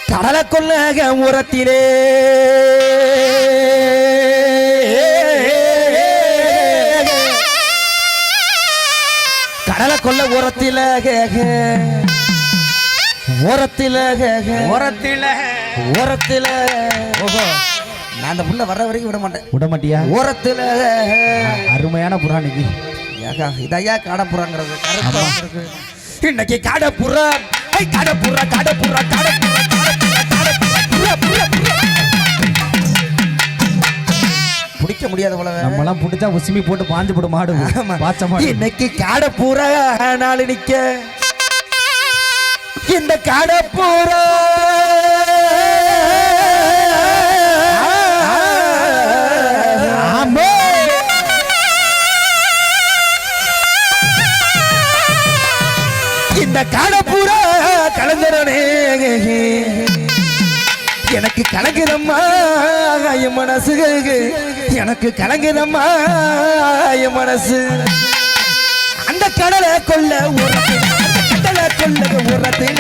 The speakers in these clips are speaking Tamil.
கடலை கொள்ள உரத்திலே கடலை கொள்ள உரத்தில ஓரத்தில ஓஹோ நான் அந்த புள்ள வர்ற வரைக்கும் விட மாட்டியா ஓரத்தில அருமையான புறாணிக்கு இதையா காடப்புறாங்கிறது இன்னைக்கு காடப்புறா காடப்புறா காடப்புறா காடப்புறா பிடிக்க முடியாத போல நம்மலாம் பிடிச்சா உசுமி போட்டு பாஞ்சு போட்டு மாடு இன்னைக்கு காடப்புறா நாள் நிக்க இந்த காடப்புறா இந்த காடப்புறா கலந்துடனே எனக்கு கலங்குதம்மா என் மனசு எனக்கு கலங்குதம்மா என் மனசு அந்த கடலை கொள்ள கடலை கொள்ள உரத்தில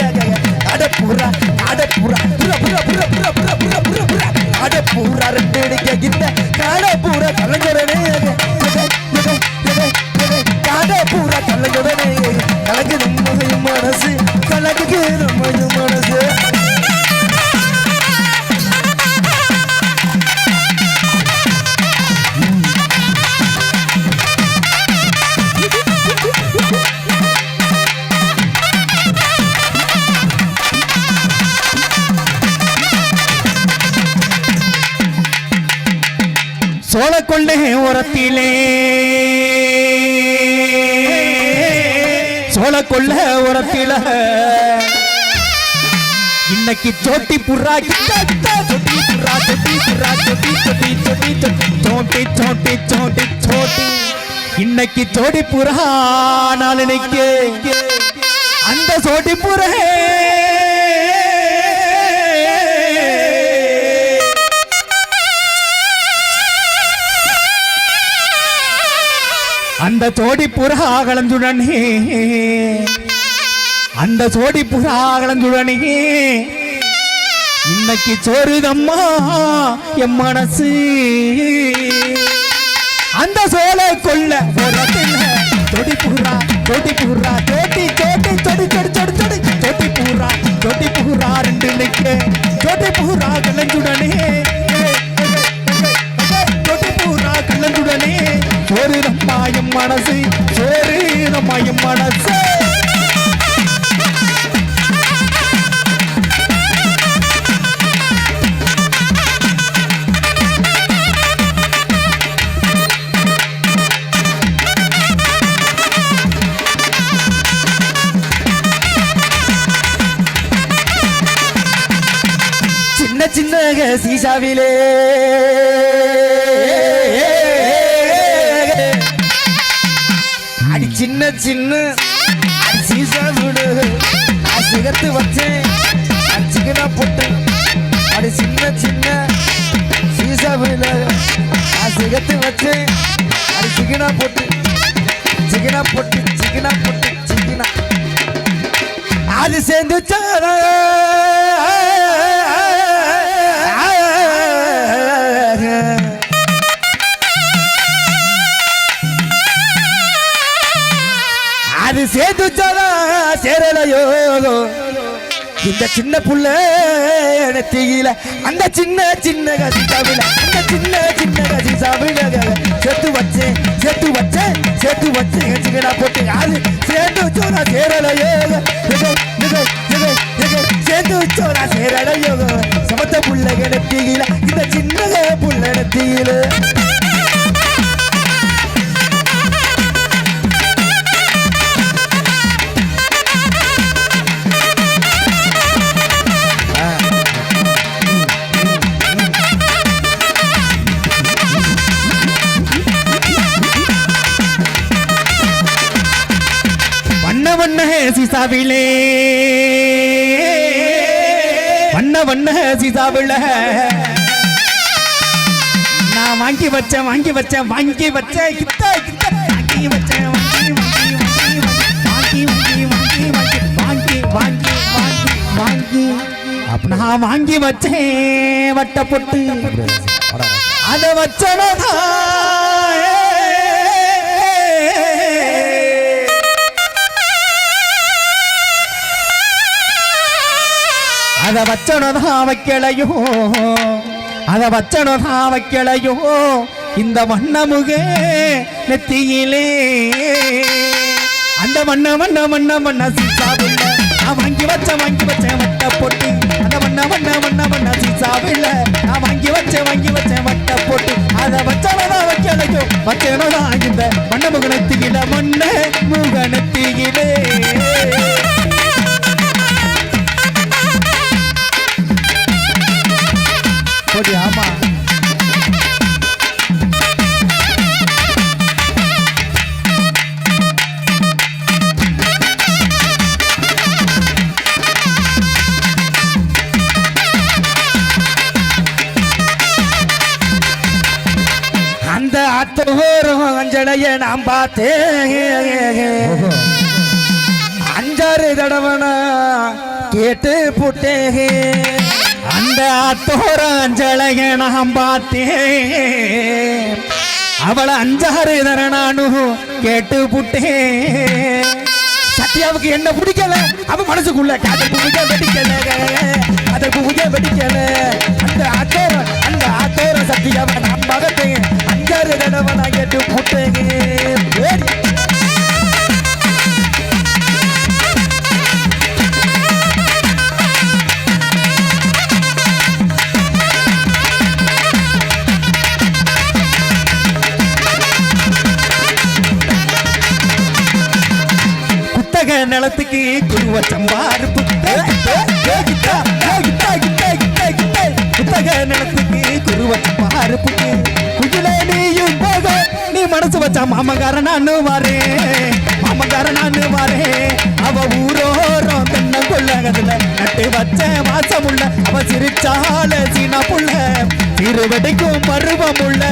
அடப்புறா அடப்புறா அடப்புறா ரெண்டு இந்த காடப்புறா கலங்குடனே காடப்புறா கலங்குடனே கலங்கு நம்ம மனசு கலங்கு நம்ம மனசு சோழ கொள்ளை உரத்திலே சோழ கொள்ள உரத்தில இன்னைக்கு சோட்டி புறா சோட்டி புறா சோட்டி புறா சோட்டி சோட்டி சோட்டி சோட்டி சோட்டி சோட்டி சோட்டி இன்னைக்கு சோடி புறா நாளைக்கு அந்த சோட்டி புறா அந்த சோடி புறா கலந்துடனே அந்த சோடி புறா கலந்துடனே இன்னைக்கு சோறுதம்மா என் மனசு அந்த சோலை கொள்ள தொடி புறா தொடி புறா தொட்டி தொட்டி தொடி தொடி தொடி தொடி தொட்டி புறா தொட்டி புறா ரெண்டு நிக்க தொட்டி புறா கலந்துடனே தொட்டி புறா கலந்துடனே சோறு நம்மாயம் மனசு சோறு நம்மாயம் மனசு சின்ன சின்ன சீசாவிலே அடி சின்ன சின்ன சீசா விடு நான் சிகத்து வச்சேன் சிக்கனா போட்டேன் அடி சின்ன சின்ன சீசா விடு நான் சிகத்து வச்சேன் அடி சிக்கனா போட்டு சிக்கனா போட்டு சிக்கனா போட்டு சிக்கனா அது சேர்ந்து அது சேர்த்துச்சாரா சேரலையோ இந்த சின்ன புள்ள நெத்தியில அந்த சின்ன சின்ன கசிசாவில அந்த சின்ன சின்ன கசிசாவில சேர்த்து வச்சேன் சேர்த்து வச்சேன் சேர்த்து வச்சேன் சிக்கனா போட்டு அது சேர்த்துச்சோரா சேரலையோ சேர்த்துச்சோரா சேரலையோ சமத்த புள்ள நெத்தியில இந்த சின்ன புள்ள நெத்தியில சீசாவிலே வண்ண வண்ண சீசாவில நான் வாங்கி வச்சேன் வாங்கி வச்சேன் வாங்கி வச்சேன் கிட்ட கிட்ட வாங்கி வச்சேன் வாங்கி வாங்கி வாங்கி வாங்கி வாங்கி வாங்கி வாங்கி வாங்கி வாங்கி அப்ப நான் வாங்கி வச்சேன் வட்ட பொட்டு அத வச்சனதா அத வச்சனதா வைக்கலையோ அத வச்சனதா வைக்கலையோ இந்த வண்ணமுகே நெத்தியிலே அந்த வண்ண சீசாவில்ல நான் வாங்கி வச்சேன் வட்ட பொட்டு அந்த வண்ண சீசாவில்ல நான் வாங்கி வச்சேன் வட்ட பொட்டு அத வச்சனதா வைக்கலையோ வச்சனதா இந்த வண்ணமுக நெத்தியில முக நெத்தியிலே ஆமா அந்த அத்தோரம் அஞ்சலைய நாம் பார்த்தேன் 5-6 தடவனா கேட்டு புட்டேன் அந்த அத்தோரம் அஞ்சலைய நாம் பார்த்தேன் அவளை 5-6 தடனானு கேட்டு புட்டேன் சத்யாவுக்கு என்ன பிடிக்கல அவ மனசுக்குள்ள காதல் பூஜை வெடிக்கல அந்த ஆத்தோர சத்யாவை நான் மகத்தேன் 5-6 தடவை நான் கேட்டு புட்டேன் நிலத்துக்கு குருவ சம்பாரு புத்தக நிலத்துக்கு குருவ சம்பாரு குஜில நீயும் போக நீ மனசு வச்சா மாமகாரனான்னு வாரே அவ ஊரோரம் தென்ன கொள்ளகதுல நட்டு வச்ச மாசமுள்ள அவ சிரிச்சால சீனா புள்ள திருவடைக்கும் பருவமுள்ள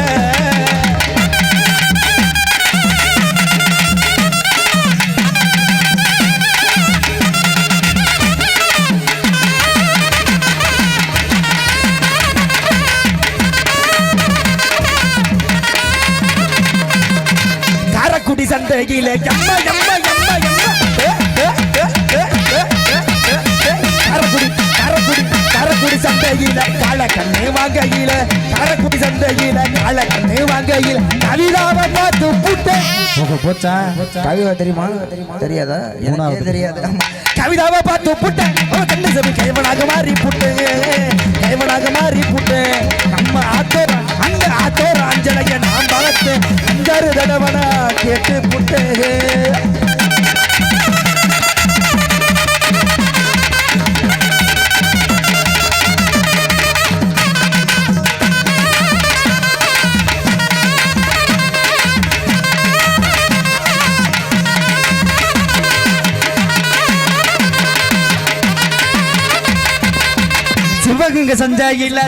சந்தையில காரக்குடி சந்தையில காலக்கண்ணு வாங்கையில கவிதாவை பார்த்து புட்ட கவிதா தெரியுமா தெரியாதா எனக்கு தெரியாது கவிதாவை பார்த்து புட்ட கண்ணு சபி கைவனாக மாறி புட்டு நம்ம அந்த ஆத்தோர அஞ்சலைய நான் பார்த்து 5-6 தடவனா கேட்டு புட்டு சிவகங்க சந்தையில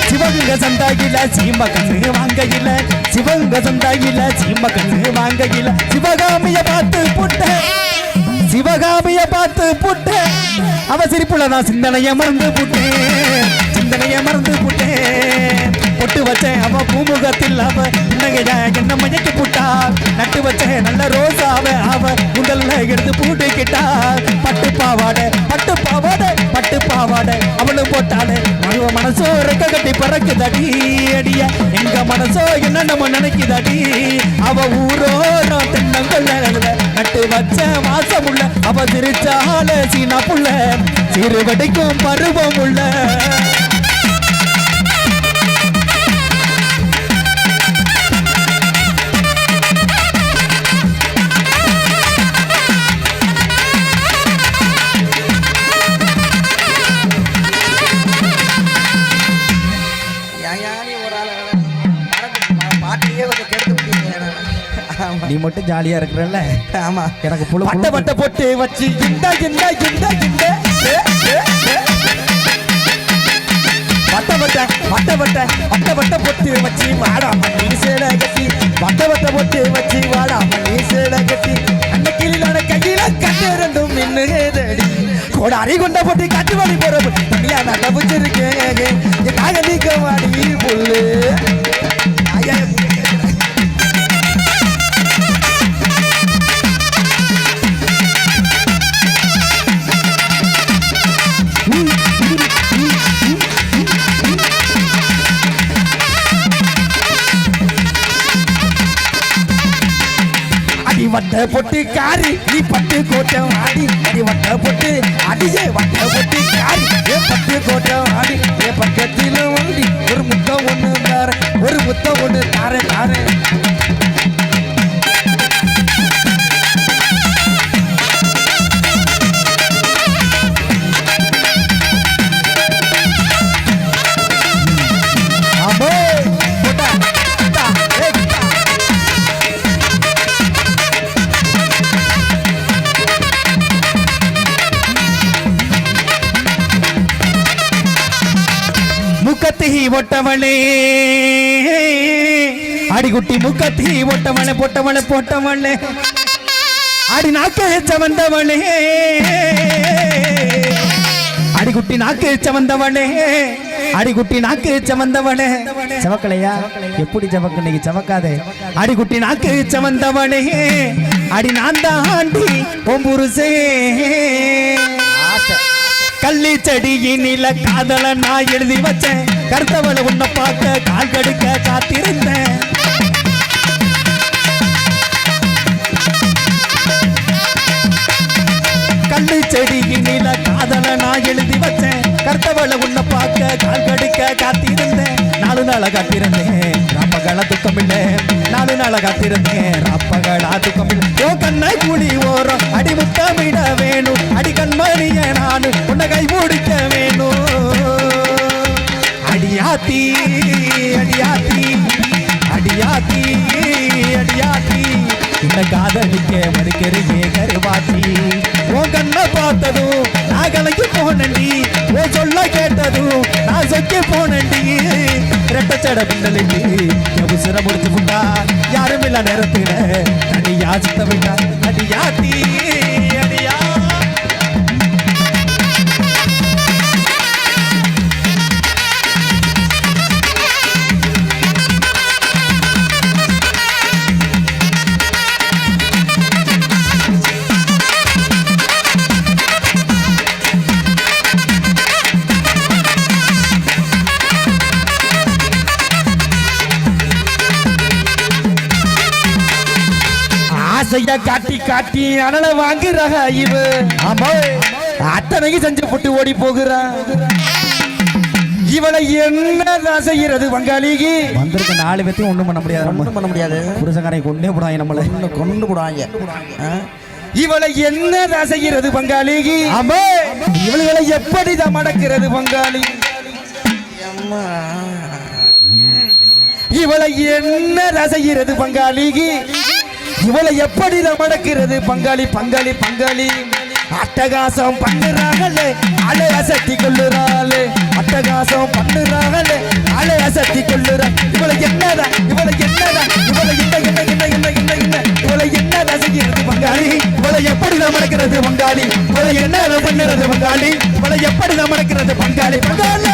சிவகங்க சந்தையில சீமகன்னு வாங்கையில சிவகாமிய பார்த்து புட்ட அவ சிரிப்புல நான் சிந்தனைய மறந்து புட்டேன் பொட்டு வச்சேன் அவ பூமுகத்தில் அவ என்ன மயக்கி புட்டா நட்டு வச்சேன் நல்ல ரோசாவ அவ உடல்ல எடுத்து பூட்டிக்கிட்டா பட்டு பாவாடை அவளும் போட்டாளே மனுவ மனசோ ரெக்க கட்டி பறக்குதடி அடிய எங்க மனசோ என்ன நம்ம நினைக்குதடி அவ ஊரோரோ தென்னங்கொள்ள நட்டு வச்ச மாசமுள்ள அவ சிரிச்சால சீனா புள்ள சிறுவடைக்கும் பருவம் உள்ள நீ மட்டும் ஜாலியா இருக்கிறல்ல ஆமா எனக்கு புழு வட்ட போட்டு வச்சு வட்ட பொட்டு வச்சு வாடாம நீ சேலை கட்டி வட்ட பொட்டு வச்சு வாடாம நீ சேலை கட்டி அந்த கிளியில கையில கட்டு கோடாரி கொண்ட போட்டு காட்டு வழி போற தனியா நான் தப்பிச்சிருக்கேன் நாக நீக்க வாடி புல்லு ஐயா வட்ட பொட்டு காரி நீ பட்டு கோட்டம் ஆடி அடி வட்ட பொட்டு அடியே வட்ட பொட்டு காரி ஏ பட்டு கோட்டம் ஆடி ஏ பக்கத்தில் ஓடி ஒரு முத்தம் ஒண்ணு தார ஒரு முத்தம் ஒண்ணு தாரே தாரே முக்கத்தி ஒட்டவளே அடிகுட்டி முக்கத்தி ஒட்டவளே பொட்டவளே போட்டவளே அடி நாக்கு சவந்தவளே அடிகுட்டி நாக்கு சவந்தவளே அடிகுட்டி நாக்கு சவந்தவளே சவக்கலையா எப்படி சவக்கு இன்னைக்கு சவக்காதே அடிகுட்டி நாக்கு சவந்தவளே அடி நான் தாண்டி பொம்புருசே கள்ளி செடியினில காதல நான் எழுதி வச்சேன் கருத்தவளை உன்னை பார்க்க கால் கடுக்க காத்திருந்தேன் கள்ளி செடியினில காதல நான் எழுதி வச்சேன் கருத்தவளை உன்னை பார்க்க கால் கடுக்க காத்திருந்தேன் 4 நாள காத்திருந்தேன் ராப்பகள துக்கம் இல்லை 4 நாள காத்திருந்தேன் ராப்பகளா துக்கம் இல்லை ஓ கண்ணை கூலி ஓரம் அடி முத்தமிட வேணும் அடி கண்மணிய நானு உன்னை கை முடிக்க வேணும் அடியாத்தி அடியாத்தி அடியாத்தி அடியாத்தி இந்த காதலிக்க மறுக்கிறே கருவாத்தி உன் கண்ணை பார்த்ததும் நான் கலக்கி போனண்டி ஓ சொல்ல கேட்டதும் நான் சொக்கி போனண்டி ரெட்டச்சட பின்னலிட்டு உசுர முடிச்சு புட்டா யாரும் இல்ல நேரத்துல தனியா சுத்த விட்டா அடியாத்தி அடியா ஆசைய காட்டி காட்டி அனல வாங்குறாங்க இவ ஆமா அத்தனைக்கு செஞ்சு போட்டு ஓடி போகிறான் இவளை என்ன செய்யறது பங்காளிக்கு வந்திருக்க 4 பேத்தையும் ஒண்ணும் பண்ண முடியாது ஒண்ணும் பண்ண முடியாது புருஷங்காரை கொண்டே போடுவாங்க நம்மளை கொண்டு போடுவாங்க இவளை என்ன செய்யறது பங்காளிக்கு ஆமா இவளை எப்படிதான் மடக்கிறது பங்காளி அம்மா இவளை என்ன செய்யறது பங்காளிக்கு இவளை எப்படி மடக்கிறது பங்காளி பங்காளி பங்காளி அட்டகாசம் பண்ணுறாங்களே அலை அசத்தி கொள்ளுறாளே அட்டகாசம் பண்ணுறாங்களே அலை அசத்தி கொள்ளுறா இவளை என்னடா இவளை என்னடா இவளை என்ன என்ன என்ன என்ன என்ன என்ன இவளை என்னடா செய்யறது பங்காளி இவளை எப்படி மடக்கிறது பங்காளி இவளை என்ன பண்ணுறது பங்காளி இவளை எப்படி மடக்கிறது பங்காளி பங்காளி